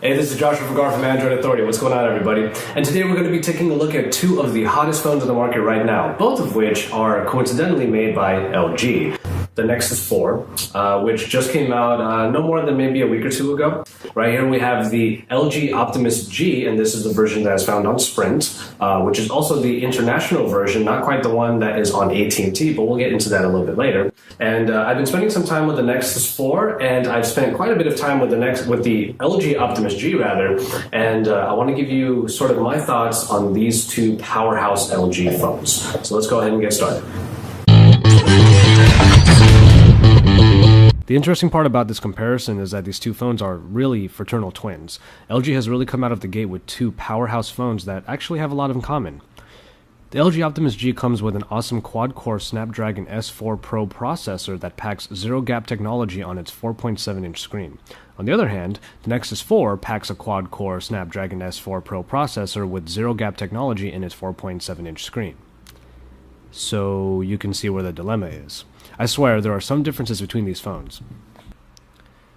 Hey, this is Joshua Vergara from Android Authority. What's going on, everybody? And today we're going to be taking a look at two of the hottest phones on the market right now, both of which are coincidentally made by LG. The Nexus 4, which just came out no more than maybe a week or two ago. Right here we have the LG Optimus G, and this is the version that is found on Sprint, which is also the international version, not quite the one that is on AT&T, but we'll get into that a little bit later. And I've been spending some time with the Nexus 4, and I've spent quite a bit of time with the LG Optimus G, rather, and I want to give you sort of my thoughts on these two powerhouse LG phones. So let's go ahead and get started. The interesting part about this comparison is that these two phones are really fraternal twins. LG has really come out of the gate with two powerhouse phones that actually have a lot in common. The LG Optimus G comes with an awesome quad-core Snapdragon S4 Pro processor that packs zero-gap technology on its 4.7-inch screen. On the other hand, the Nexus 4 packs a quad-core Snapdragon S4 Pro processor with zero-gap technology in its 4.7-inch screen. So you can see where the dilemma is. I swear, there are some differences between these phones.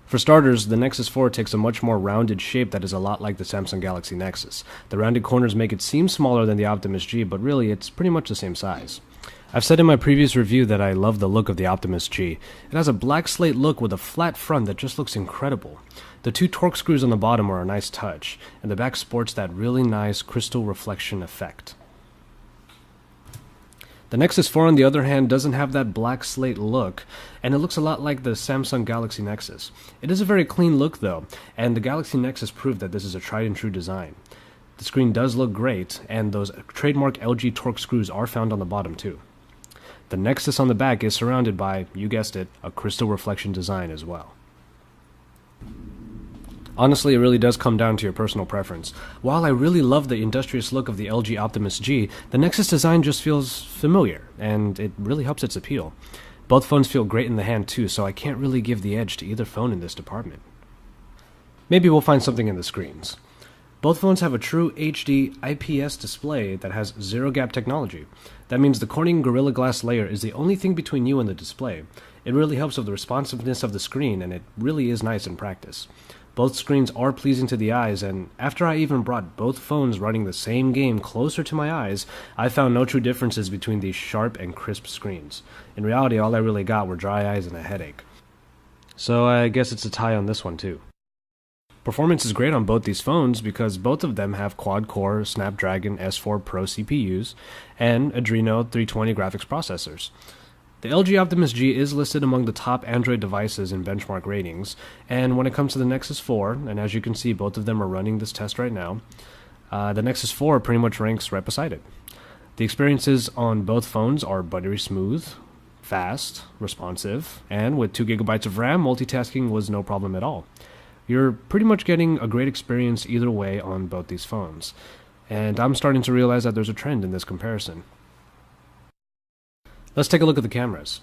For starters, the Nexus 4 takes a much more rounded shape that is a lot like the Samsung Galaxy Nexus. The rounded corners make it seem smaller than the Optimus G, but really it's pretty much the same size. I've said in my previous review that I love the look of the Optimus G. It has a black slate look with a flat front that just looks incredible. The two torque screws on the bottom are a nice touch, and the back sports that really nice crystal reflection effect. The Nexus 4, on the other hand, doesn't have that black slate look, and it looks a lot like the Samsung Galaxy Nexus. It is a very clean look, though, and the Galaxy Nexus proved that this is a tried-and-true design. The screen does look great, and those trademark LG torque screws are found on the bottom, too. The Nexus on the back is surrounded by, you guessed it, a crystal reflection design as well. Honestly, it really does come down to your personal preference. While I really love the industrious look of the LG Optimus G, the Nexus design just feels familiar, and it really helps its appeal. Both phones feel great in the hand too, so I can't really give the edge to either phone in this department. Maybe we'll find something in the screens. Both phones have a true HD IPS display that has zero-gap technology. That means the Corning Gorilla Glass layer is the only thing between you and the display. It really helps with the responsiveness of the screen, and it really is nice in practice. Both screens are pleasing to the eyes, and after I even brought both phones running the same game closer to my eyes, I found no true differences between these sharp and crisp screens. In reality, all I really got were dry eyes and a headache. So I guess it's a tie on this one too. Performance is great on both these phones because both of them have quad-core Snapdragon S4 Pro CPUs and Adreno 320 graphics processors. The LG Optimus G is listed among the top Android devices in benchmark ratings, and when it comes to the Nexus 4, and as you can see both of them are running this test right now, the Nexus 4 pretty much ranks right beside it. The experiences on both phones are buttery smooth, fast, responsive, and with 2 GB of RAM, multitasking was no problem at all. You're pretty much getting a great experience either way on both these phones, and I'm starting to realize that there's a trend in this comparison. Let's take a look at the cameras.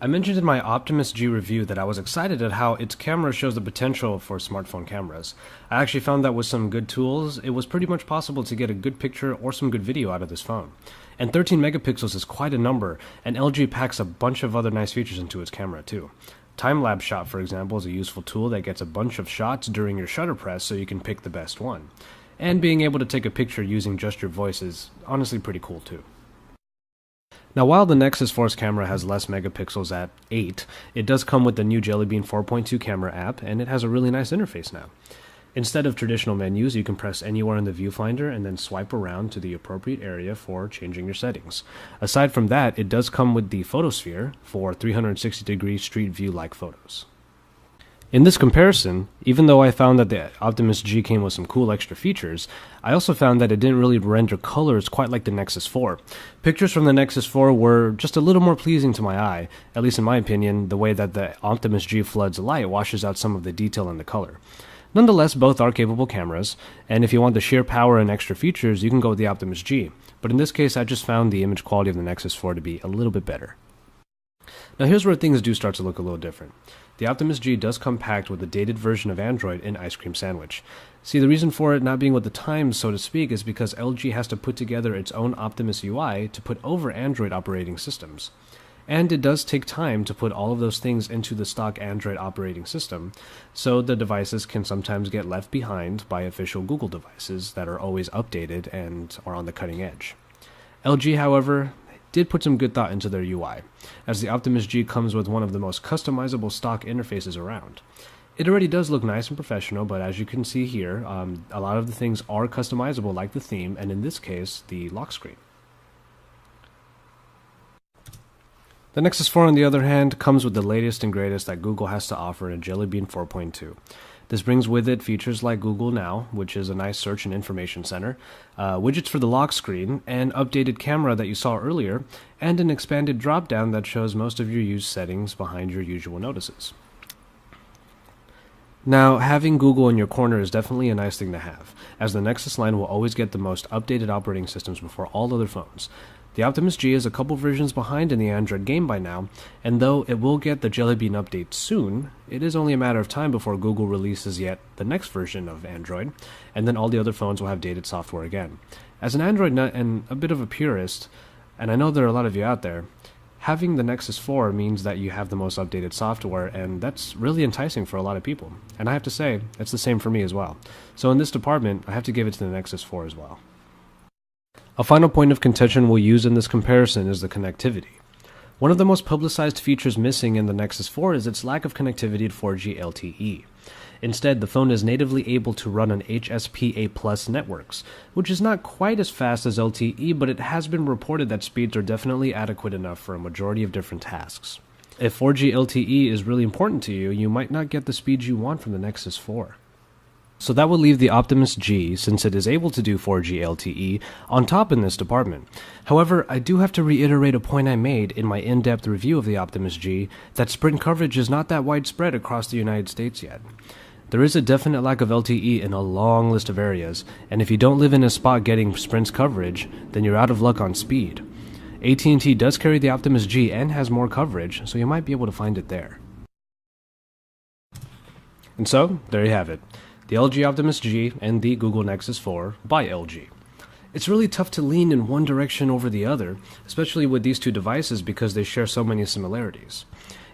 I mentioned in my Optimus G review that I was excited at how its camera shows the potential for smartphone cameras. I actually found that with some good tools, it was pretty much possible to get a good picture or some good video out of this phone. And 13 megapixels is quite a number, and LG packs a bunch of other nice features into its camera too. Time-lapse shot, for example, is a useful tool that gets a bunch of shots during your shutter press so you can pick the best one. And being able to take a picture using just your voice is honestly pretty cool too. Now, while the Nexus 4's camera has less megapixels at 8, it does come with the new Jelly Bean 4.2 camera app, and it has a really nice interface now. Instead of traditional menus, you can press anywhere in the viewfinder and then swipe around to the appropriate area for changing your settings. Aside from that, it does come with the photosphere for 360-degree street view-like photos. In this comparison, even though I found that the Optimus G came with some cool extra features, I also found that it didn't really render colors quite like the Nexus 4. Pictures from the Nexus 4 were just a little more pleasing to my eye, at least in my opinion. The way that the Optimus G floods light washes out some of the detail in the color. Nonetheless, both are capable cameras, and if you want the sheer power and extra features, you can go with the Optimus G. But in this case, I just found the image quality of the Nexus 4 to be a little bit better. Now here's where things do start to look a little different. The Optimus G does come packed with a dated version of Android in Ice Cream Sandwich. See, the reason for it not being with the times, so to speak, is because LG has to put together its own Optimus UI to put over Android operating systems. and it does take time to put all of those things into the stock Android operating system, so the devices can sometimes get left behind by official Google devices that are always updated and are on the cutting edge. LG, however, did put some good thought into their UI, as the Optimus G comes with one of the most customizable stock interfaces around. It already does look nice and professional, but as you can see here, a lot of the things are customizable, like the theme, and in this case, the lock screen. The Nexus 4, on the other hand, comes with the latest and greatest that Google has to offer in Jelly Bean 4.2. This brings with it features like Google Now, which is a nice search and information center, widgets for the lock screen, an updated camera that you saw earlier, and an expanded drop-down that shows most of your used settings behind your usual notices. Now, having Google in your corner is definitely a nice thing to have, as the Nexus line will always get the most updated operating systems before all other phones. The Optimus G is a couple versions behind in the Android game by now, and though it will get the Jelly Bean update soon, it is only a matter of time before Google releases yet the next version of Android, and then all the other phones will have dated software again. As an Android nut and a bit of a purist, and I know there are a lot of you out there, having the Nexus 4 means that you have the most updated software, and that's really enticing for a lot of people. And I have to say, it's the same for me as well. So in this department, I have to give it to the Nexus 4 as well. A final point of contention we'll use in this comparison is the connectivity. One of the most publicized features missing in the Nexus 4 is its lack of connectivity to 4G LTE. Instead, the phone is natively able to run on HSPA+ networks, which is not quite as fast as LTE, but it has been reported that speeds are definitely adequate enough for a majority of different tasks. If 4G LTE is really important to you, you might not get the speeds you want from the Nexus 4. So that would leave the Optimus G, since it is able to do 4G LTE, on top in this department. However, I do have to reiterate a point I made in my in-depth review of the Optimus G, that Sprint coverage is not that widespread across the United States yet. There is a definite lack of LTE in a long list of areas, and if you don't live in a spot getting Sprint's coverage, then you're out of luck on speed. AT&T does carry the Optimus G and has more coverage, so you might be able to find it there. And so, there you have it. The LG Optimus G and the Google Nexus 4 by LG. It's really tough to lean in one direction over the other, especially with these two devices because they share so many similarities.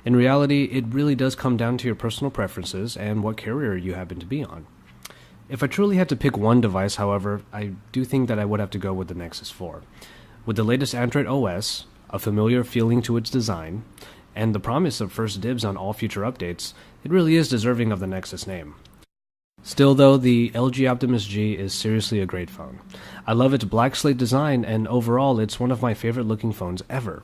In reality, it really does come down to your personal preferences and what carrier you happen to be on. If I truly had to pick one device, however, I do think that I would have to go with the Nexus 4. With the latest Android OS, a familiar feeling to its design, and the promise of first dibs on all future updates, it really is deserving of the Nexus name. Still though, the LG Optimus G is seriously a great phone. I love its black slate design, and overall it's one of my favorite looking phones ever.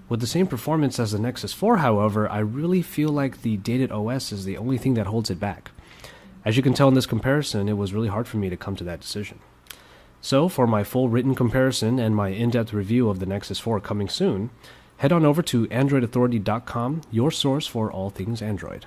With the same performance as the Nexus 4, however, I really feel like the dated OS is the only thing that holds it back. As you can tell in this comparison, it was really hard for me to come to that decision. So, for my full written comparison and my in-depth review of the Nexus 4 coming soon, head on over to AndroidAuthority.com, your source for all things Android.